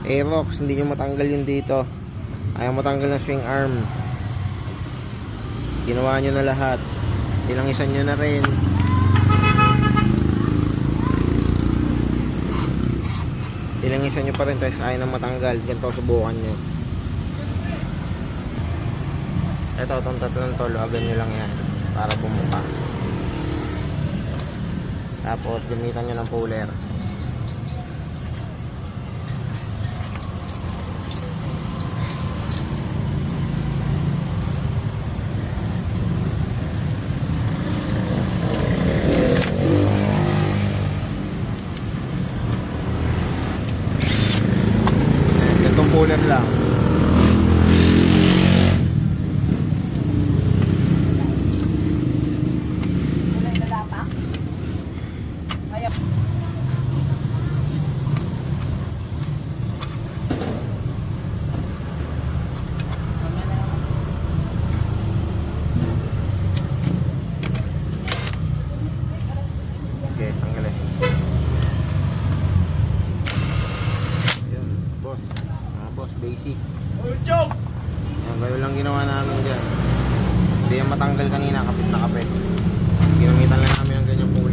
Aerox, hindi nyo matanggal yun dito. Ayaw matanggal ng swing arm. Ginawa nyo na lahat. Ilangisan nyo na rin. Ilangisan nyo pa rin, tapos ayaw na matanggal. Ganito subukan nyo. Ito, itong tatlong to, luwagan nyo lang yan para bumuka. Tapos gamitan nyo ng puller. Itong puller lang. Okay, tanggalin. Yun, boss. Mga boss, basic. Yan, gano'n lang ginawa namin dyan. Hindi yan matanggal kanina, kapit na kapit. Ginamitan lang namin ang ganyang puller.